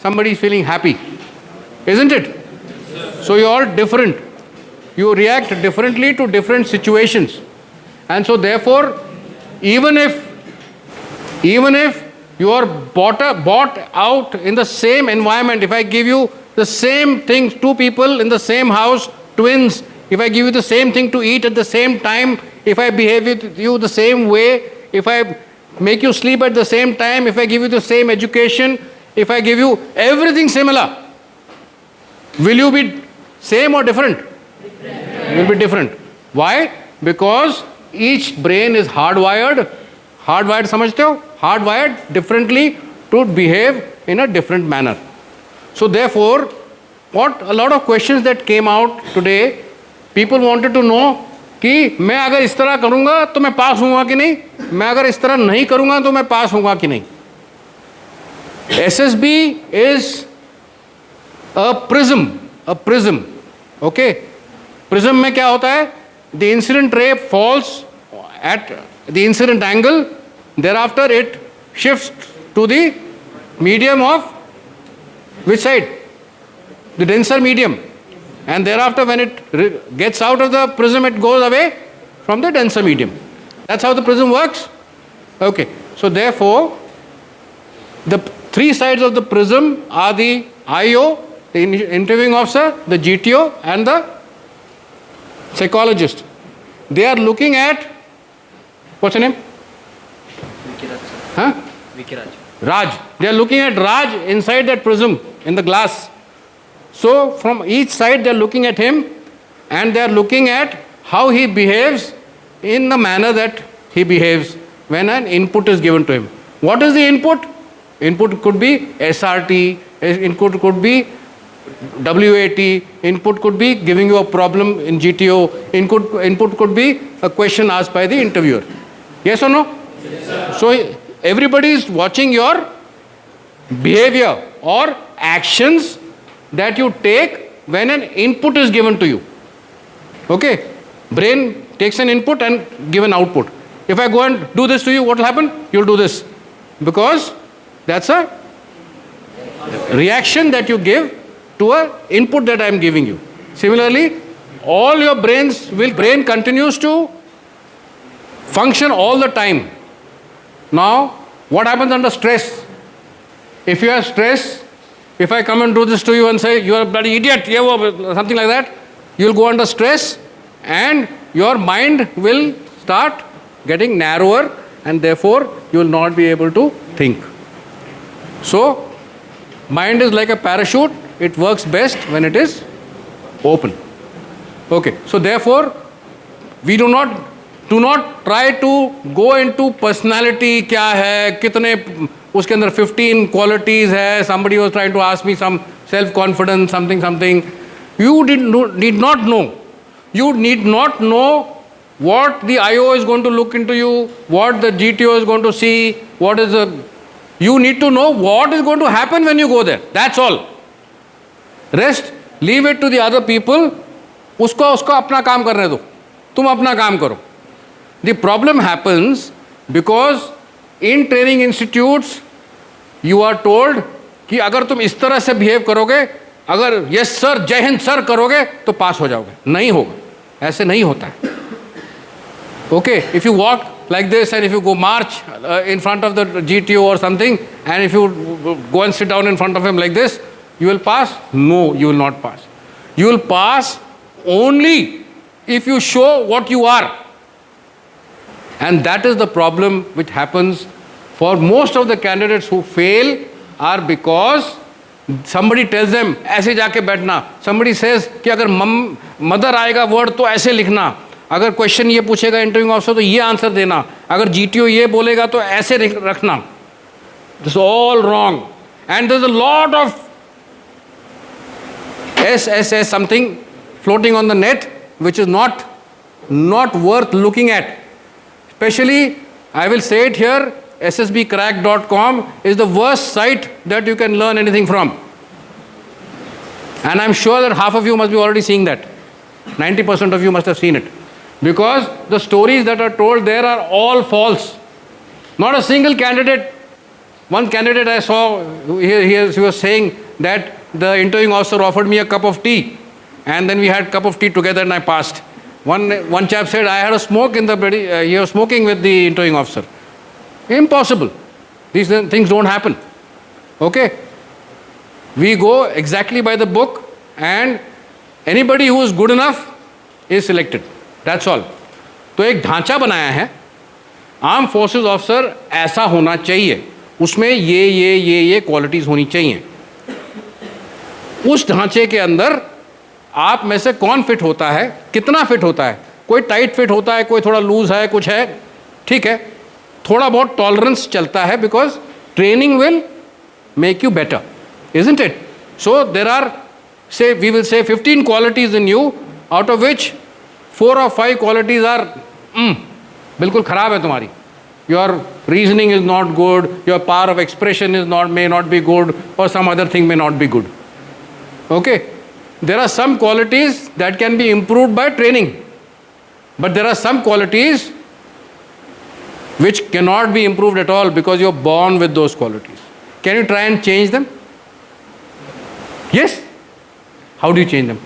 somebody is feeling happy. Isn't it? So you are different. You react differently to different situations. And so therefore, even if you are bought out in the same environment, if I give you the same thing, two people in the same house, twins, if I give you the same thing to eat at the same time, if I behave with you the same way, if I make you sleep at the same time, if I give you the same education, if I give you everything similar, will you be same or different? You will be different. Why? Because each brain is hardwired. Hardwired, समझते हो? Hardwired differently to behave in a different manner. So therefore, what a lot of questions that came out today, people wanted to know कि मैं अगर इस तरह करूँगा तो मैं पास होऊंगा कि नहीं, मैं अगर इस तरह नहीं करूँगा तो मैं पास होऊंगा कि नहीं. SSB is a prism. Okay? Prism में क्या होता है? The incident ray falls at the incident angle, thereafter it shifts to the medium of which side? The denser medium. And thereafter when it gets out of the prism, it goes away from the denser medium. That's how the prism works. Okay. So therefore, the three sides of the prism are the IO, the interviewing officer, the GTO and the psychologist. They are looking at, what's your name? Huh? Raj. They are looking at Raj inside that prism in the glass. So from each side they are looking at him and they are looking at how he behaves in the manner that he behaves when an input is given to him. What is the input? Input could be SRT, input could be WAT, input could be giving you a problem in GTO, input could be a question asked by the interviewer. Yes or no? Yes, so everybody is watching your behavior or actions that you take when an input is given to you. Okay? Brain takes an input and give an output. If I go and do this to you, what will happen? You'll do this. Because that's a reaction that you give to an input that I am giving you. Similarly, all your brain continues to function all the time. Now, what happens under stress? If you have stress, if I come and do this to you and say, you are a bloody idiot, something like that, you will go under stress and your mind will start getting narrower and therefore you will not be able to think. So, mind is like a parachute. It works best when it is open. Okay. So therefore, we do not try to go into personality, क्या है, कितने उसके अंदर 15 qualities है. Somebody was trying to ask me some self-confidence, something. You need not know. You need not know what the IO is going to look into you, what the GTO is going to see, you need to know what is going to happen when you go there. That's all. Rest, leave it to the other people. उसको अपना काम करने दो. तुम अपना काम करो. The problem happens because in training institutes you are told कि अगर तुम इस तरह से behave करोगे, अगर yes sir, जय हिंद sir करोगे तो पास हो जाओगे. नहीं होगा. ऐसे नहीं होता है. Okay, if you walk like this and if you go march in front of the GTO or something and if you go and sit down in front of him like this, you will pass? No, you will not pass. You will pass only if you show what you are. And that is the problem which happens for most of the candidates who fail are because somebody tells them, ऐसे जाके बैठना. Somebody says कि अगर mother आएगा word तो ऐसे लिखना. अगर क्वेश्चन ये पूछेगा इंटरव्यू ऑफिसर तो ये आंसर देना. अगर GTO ये बोलेगा तो ऐसे रखना. This is all wrong. And there's a lot of SSS something floating on the net which is not worth looking at. Especially, I will say it here, ssbcrack.com is the worst site that you can learn anything from. And I'm sure that half of you must be already seeing that. 90% of you must have seen it. Because the stories that are told there are all false. Not a single candidate One candidate I saw, he was saying that the interviewing officer offered me a cup of tea, and then we had a cup of tea together and I passed. One chap said, I had a smoke in the he was smoking with the interviewing officer. Impossible. These things don't happen. Okay? We go exactly by the book, and anybody who is good enough is selected. That's all. तो एक ढांचा बनाया है, arm forces officer ऐसा होना चाहिए, उसमें ये क्वालिटीज़ होनी चाहिए. उस ढांचे के अंदर आप में से कौन फिट होता है, कितना फिट होता है. कोई टाइट फिट होता है, कोई थोड़ा लूज है, कुछ है, ठीक है. थोड़ा बहुत टॉलरेंस चलता है, because training will make you better, isn't it? So there are, say, we will say 15 qualities in you, out of which 4 or 5 qualities are बिल्कुल खराब है तुम्हारी. Your reasoning is not good, your power of expression may not be good, or some other thing may not be good. Okay? There are some qualities that can be improved by training, but there are some qualities which cannot be improved at all because you are born with those qualities. Can you try and change them? Yes? How do you change them?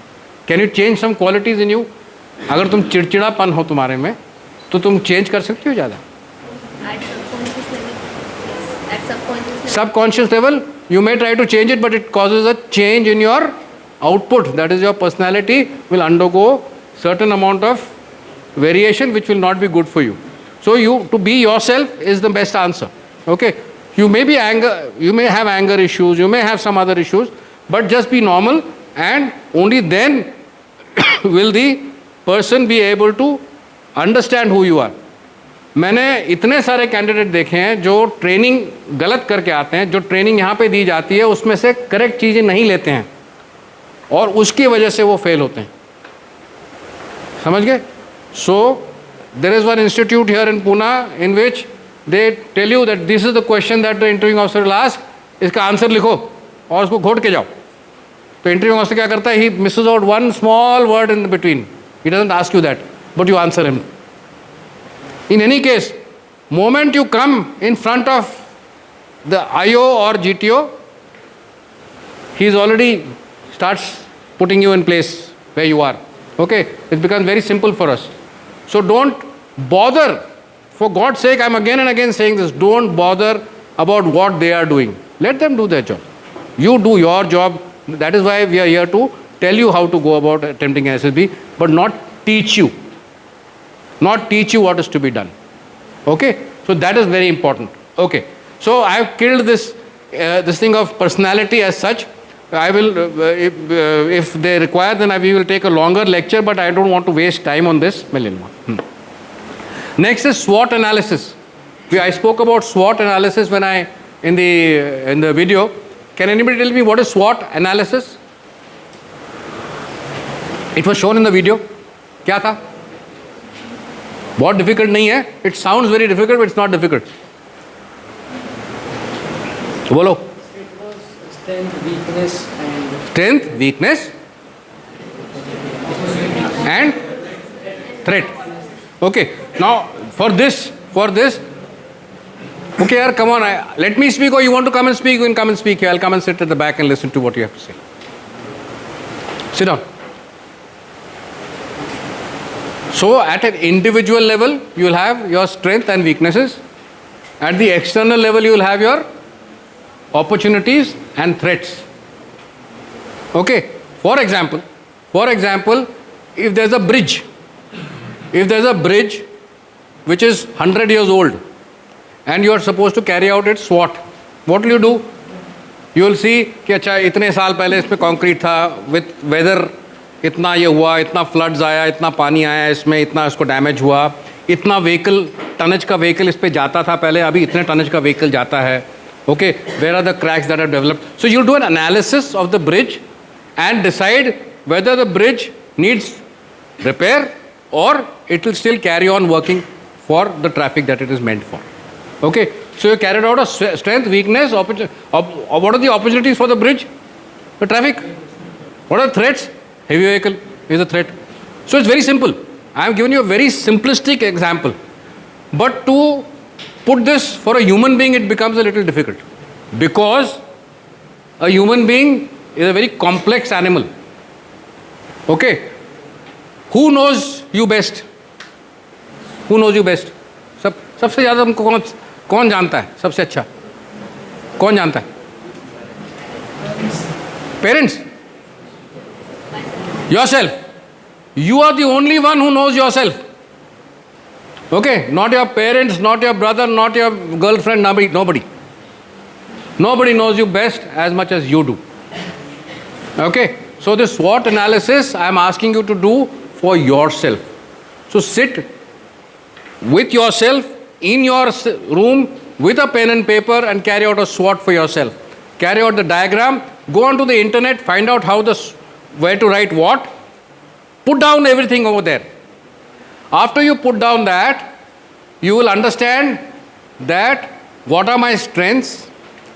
Can you change some qualities in you? अगर तुम चिड़चिड़ापन हो तुम्हारे में, तो तुम change कर सकते हो ज़्यादा. Subconscious level, you may try to change it, but it causes a change in your output. That is, your personality will undergo certain amount of variation which will not be good for you. So to be yourself is the best answer. Okay? You may have anger issues, you may have some other issues, but just be normal, and only then will the person be able to understand who you are. मैंने इतने सारे candidate देखे हैं जो training गलत करके आते हैं, जो ट्रेनिंग यहाँ पे दी जाती है उसमें से करेक्ट चीज़ें नहीं लेते हैं, और उसकी वजह से वो फेल होते हैं. समझ गए? सो there is one institute here in Pune in which they tell you that this is the question that the interviewing officer will ask, इसका आंसर लिखो और उसको घोट के जाओ. तो इंटरव्यूइंग ऑफिसर क्या करता है? He misses out one small word in between. He doesn't ask you that, but you answer him. In any case, moment you come in front of the IO or GTO, he already starts putting you in place where you are. Okay? It becomes very simple for us. So don't bother. For God's sake, I'm again and again saying this, don't bother about what they are doing. Let them do their job. You do your job. That is why we are here to tell you how to go about attempting SSB, but not teach you. Not teach you what is to be done. Okay? So that is very important. Okay. So I have killed this thing of personality as such. I will, if they require, then we will take a longer lecture, but I don't want to waste time on this. Next is SWOT analysis. I spoke about SWOT analysis when in the video. Can anybody tell me what is SWOT analysis? It was shown in the video. क्या था? बहुत difficult नहीं है. It sounds very difficult, but it's not difficult. बोलो. Strength, weakness, and threat. Okay. Now for this, okay, yaar, come on. Let me speak, or you want to come and speak? You can come and speak here. I'll come and sit at the back and listen to what you have to say. Sit down. So at an individual level, you will have your strength and weaknesses. At the external level, you will have your opportunities and threats. Okay. For example, if there's a bridge which is 100 years old and you are supposed to carry out its SWOT, what will you do? You will see कि अच्छा इतने साल पहले इस पे concrete था, with weather इतना ये हुआ, इतना फ्लड्स आया, इतना पानी आया इसमें, इतना इसको डैमेज हुआ, इतना व्हीकल, टनज का व्हीकल इस पे जाता था पहले, अभी इतने टनज का व्हीकल जाता है. Okay, where are the cracks that have developed? So you do an analysis of the bridge and decide whether the bridge needs repair or it will still carry on working for the traffic that it is meant for. Okay, so you carried out a strength, weakness, what are the opportunities for the bridge? The traffic. What are the threats? Heavy vehicle is a threat. So it's very simple. I have given you a very simplistic example. But to put this for a human being, it becomes a little difficult. Because a human being is a very complex animal. Okay? Who knows you best? Who knows you best? सबसे ज़्यादा तुमको कौन जानता है सबसे अच्छा? कौन जानता है? Parents? Yourself. You are the only one who knows yourself. Okay? Not your parents, not your brother, not your girlfriend, nobody. Nobody knows you best as much as you do. Okay? So this SWOT analysis I am asking you to do for yourself. So sit with yourself in your room with a pen and paper and carry out a SWOT for yourself. Carry out the diagram, go onto the internet, find out where to write what, put down everything over there. After you put down that, you will understand that what are my strengths,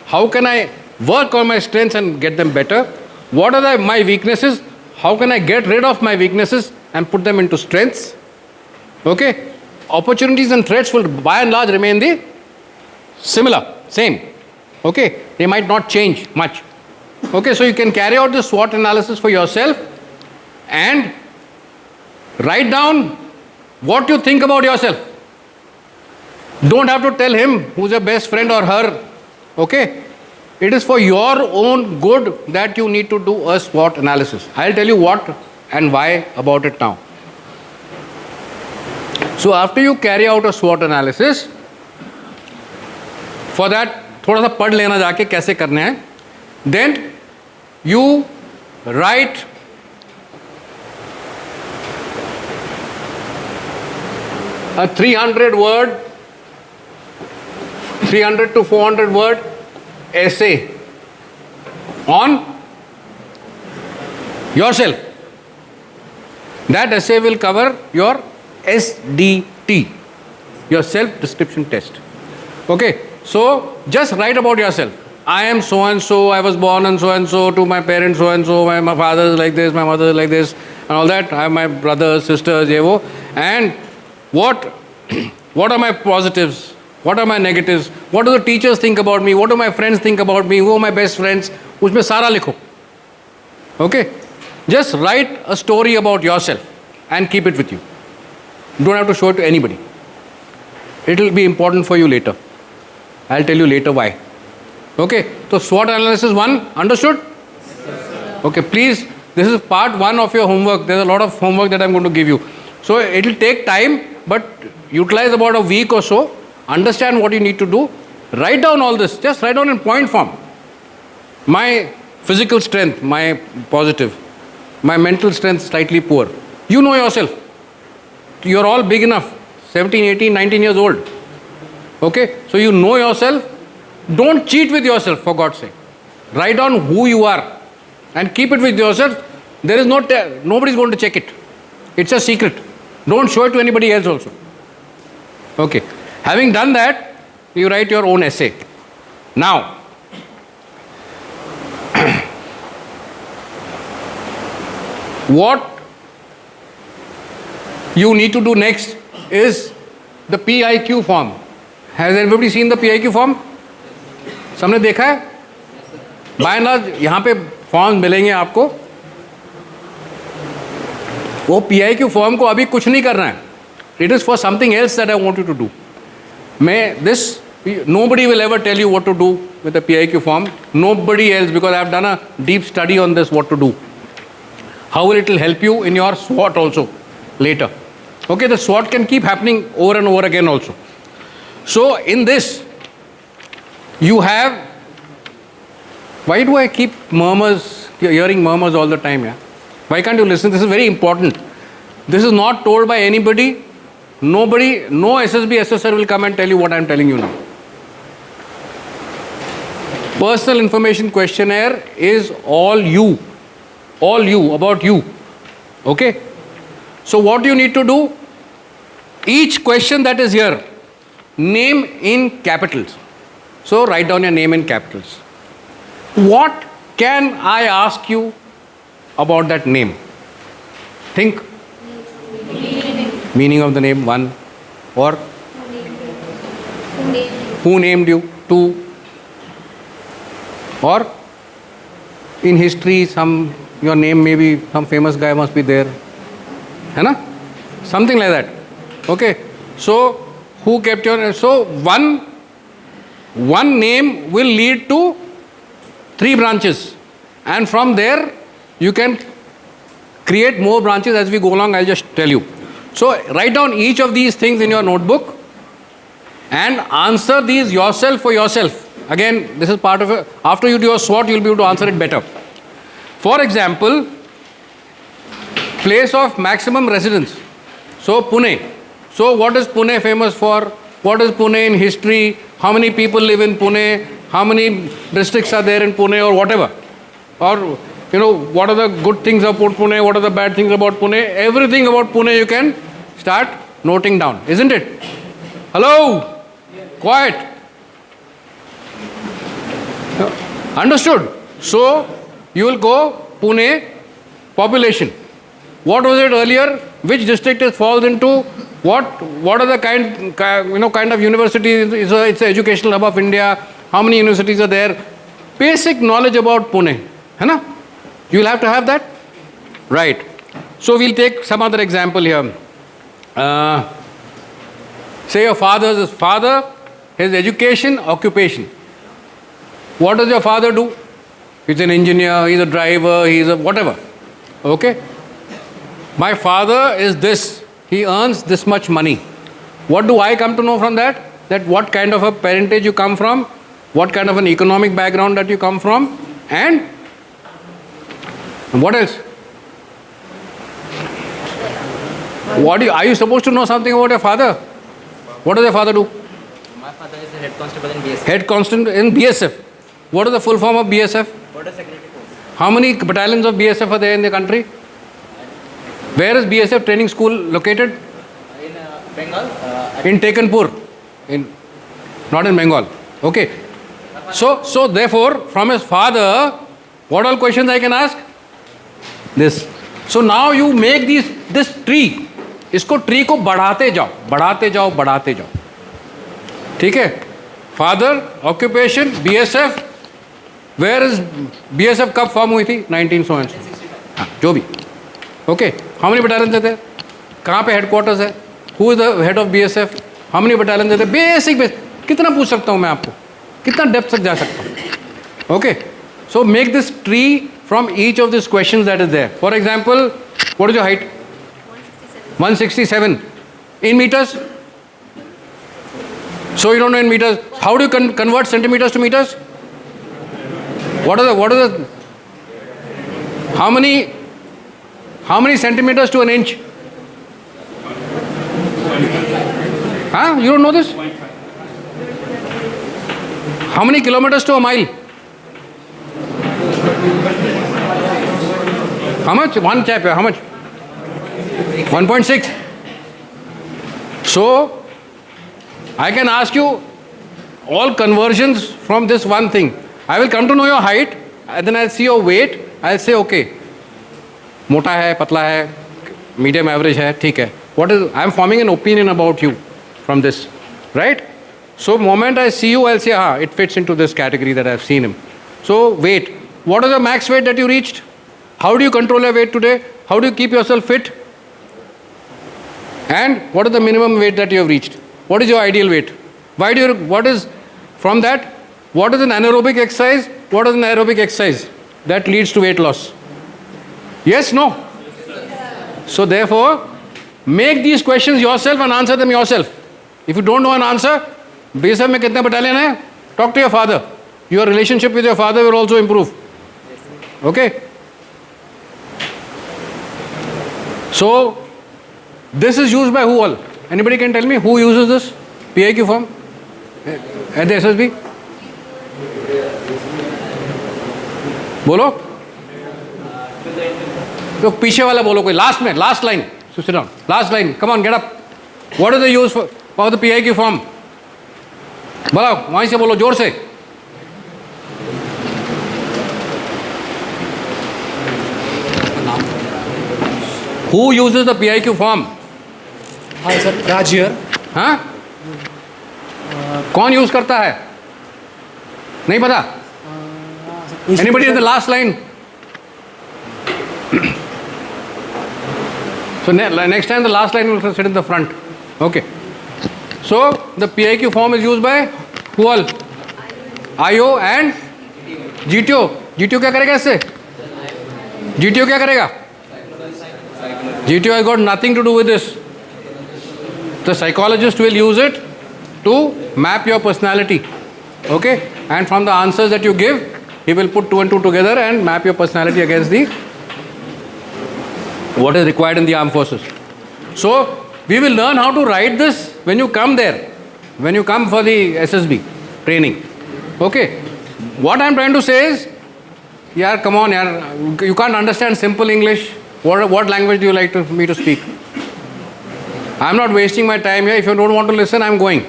how can I work on my strengths and get them better, what are my weaknesses, how can I get rid of my weaknesses and put them into strengths. Okay? Opportunities and threats will by and large remain the same. Okay? They might not change much. Okay, so you can carry out the SWOT analysis for yourself and write down what you think about yourself. Don't have to tell him who's your best friend or her. Okay? It is for your own good that you need to do a SWOT analysis. I'll tell you what and why about it now. So after you carry out a SWOT analysis, for that थोड़ा सा पढ़ लेना जाके कैसे करने हैं. Then you write a 300 to 400 word essay on yourself. That essay will cover your SDT, your self description test. Okay, so just write about yourself. I am so and so, I was born and so, to my parents so and so, my father is like this, my mother is like this, and all that. I have my brothers, sisters, and what are my positives, what are my negatives, what do the teachers think about me, what do my friends think about me, who are my best friends, उसमें सारा लिखो. Okay, just write a story about yourself and keep it with you. Don't have to show it to anybody. It will be important for you later. I'll tell you later why. Okay, so SWOT analysis 1, understood? Okay, please, this is part 1 of your homework. There's a lot of homework that I'm going to give you. So it will take time, but utilize about a week or so. Understand what you need to do. Write down all this. Just write down in point form. My physical strength, my positive. My mental strength, slightly poor. You know yourself. You're all big enough. 17, 18, 19 years old. Okay, so you know yourself. Don't cheat with yourself, for God's sake. Write down who you are and keep it with yourself. There is nobody's going to check it. It's a secret. Don't show it to anybody else also. Okay. Having done that, you write your own essay. Now, what you need to do next is the PIQ form. Has everybody seen the PIQ form? सबने देखा है? Bye and large यहाँ पे form मिलेंगे आपको. वो PIQ form को अभी कुछ नहीं करना है. It is for something else that I want you to do. Nobody will ever tell you what to do with the PIQ form. Nobody else, because I have done a deep study on this, what to do. How it will help you in your SWOT also later. Okay, the SWOT can keep happening over and over again also. So in this, you have, why do I keep hearing murmurs all the time? Yeah? Why can't you listen? This is very important. This is not told by anybody. Nobody, no SSB assessor will come and tell you what I am telling you now. Personal information questionnaire is all you, about you. Okay? So what you need to do, each question that is here, name in capitals. So write down your name in capitals. What can I ask you about that name? Think. Meaning of the name, 1. Or who named you, 2. Or in history, some your name maybe some famous guy must be there, है ना? Something like that. Okay. So who kept your? So one name will lead to 3 branches, and from there you can create more branches as we go along. I'll just tell you. So write down each of these things in your notebook and answer these yourself for yourself. Again, this is part of it. After you do your SWOT, you'll be able to answer it better. For example, place of maximum residence. So Pune. So what is Pune famous for? What is Pune in history? How many people live in Pune? How many districts are there in Pune or whatever? Or, what are the good things about Pune? What are the bad things about Pune? Everything about Pune you can start noting down, isn't it? Hello? Quiet. Understood? So, you will go Pune, population. What was it earlier? Which district it falls into? What are the kind of universities? It's an educational hub of India. How many universities are there? Basic knowledge about Pune. है ना? You will have to have that. Right. So we'll take some other example here. Say your father, his education, occupation. What does your father do? He's an engineer, he's a driver, he's a whatever. Okay? My father is this. He earns this much money. What do I come to know from that? That what kind of a parentage you come from, what kind of an economic background that you come from, and what else? Are you supposed to know something about your father? What does your father do? My father is a head constable in BSF. Head constable in BSF. What is the full form of BSF? Border Security Force. How many battalions of BSF are there in the country? Where is BSF training school located? In Bengal. In Tekanpur. Not in Bengal. Okay. So therefore, from his father, what all questions I can ask? This. So now you make this tree. इसको tree को बढ़ाते जाओ. ठीक है? Father, occupation, BSF. Where is BSF कब form हुई थी? 19 so and so. हाँ, जो भी. Okay. How many battalions are there? कहाँ पे headquarters है? Who is the head of BSF? How many battalions are there? Basic. कितना पूछ सकता हूँ मैं आपको? कितना डेप्थ तक जा सकता हूँ? Okay. So make this tree from each of these questions that is there. For example, what is your height? 167. In meters? So you don't know in meters. How do you convert centimeters to meters? What are the how many centimeters to an inch? Huh? You don't know this? How many kilometers to a mile? How much? One chapter. How much? 1.6. So I can ask you all conversions from this one thing. I will come to know your height, and then I'll see your weight. I'll say, okay, मोटा है, पतला है, medium average है, ठीक है. I am forming an opinion about you from this, right? So moment I see you, I'll say, it fits into this category that I've seen him. So weight. What is the max weight that you reached? How do you control your weight today? How do you keep yourself fit? And what is the minimum weight that you have reached? What is your ideal weight? What is from that? What is an anaerobic exercise? What is an aerobic exercise that leads to weight loss? Yes, no? So therefore, make these questions yourself and answer them yourself. If you don't know an answer, BSF में कितने battalion है? Talk to your father. Your relationship with your father will also improve. Okay? So, this is used by who all? Anybody can tell me who uses this? PIQ form? At the SSB? बोलो तो पीछे वाला बोलो कोई last line so sit down last line come on get up what is the use for the PIQ form बोलो वहीं से बोलो जोर से who uses the PIQ form Hi sir, Raj here. हाँ कौन यूज करता है नहीं पता Anybody in the last line? So next time the last line will sit in the front. Okay. So the PIQ form is used by who all? IO and GTO. GTO क्या करेगा इससे? GTO क्या करेगा? GTO has got nothing to do with this. The psychologist will use it to map your personality. Okay? And from the answers that you give, he will put 2 and 2 together and map your personality against the what is required in the armed forces. So we will learn how to write this when you come there, when you come for the SSB training. Okay? What I am trying to say is, yaar, come on, yaar, you can't understand simple English. What language do you like me to speak? I am not wasting my time here. If you don't want to listen, I am going.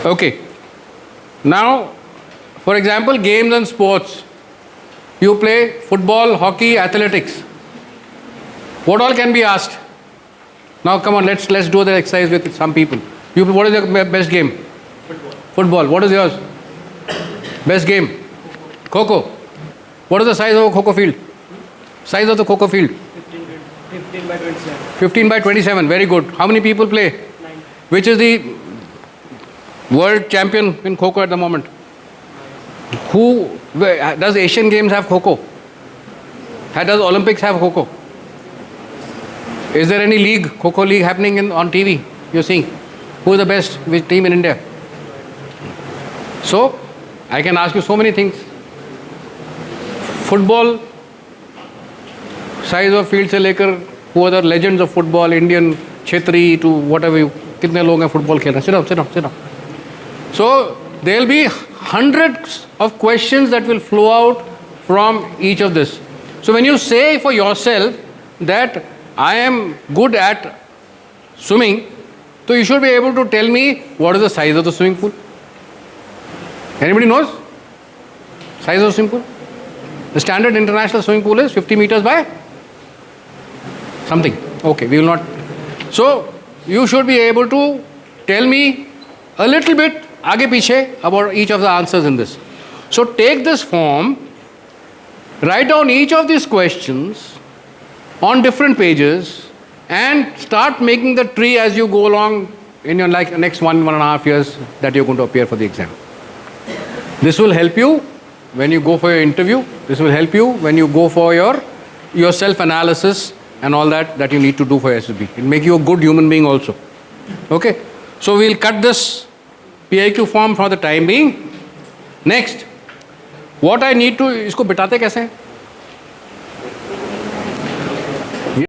Okay. Now, for example, games and sports. You play football, hockey, athletics. What all can be asked? Now, come on, let's do the exercise with some people. What is your best game? Football. What is yours? Best game? Kho-Kho. What is the size of a Kho-Kho field? Size of the Kho-Kho field? 15 by 27. 15 by 27. Very good. How many people play? 9. Which is the world champion in Kho-Kho at the moment? Does Asian Games have Kho-Kho? Does Olympics have Kho-Kho? Is there any league, Kho-Kho league happening on TV? You're seeing. Who is the best team in India? So, I can ask you so many things. Football, size of field से लेकर who are the legends of football, Indian, Chetri to whatever you, कितने लोग हैं football खेल रहे हैं? Sit down. So, there will be hundreds of questions that will flow out from each of this. So, when you say for yourself that I am good at swimming, so you should be able to tell me what is the size of the swimming pool. Anybody knows? Size of the swimming pool? The standard international swimming pool is 50 meters by something. Okay, we will not. So, you should be able to tell me a little bit आगे पीछे about each of the answers in this. So, take this form, write down each of these questions on different pages and start making the tree as you go along in your next 1.5 years that you're going to appear for the exam. This will help you when you go for your interview. This will help you when you go for your self-analysis and all that you need to do for SSB. It will make you a good human being also. Okay? So we'll cut this PIQ form for the time being. Next, what I need to, इसको बिठाते कैसे हैं?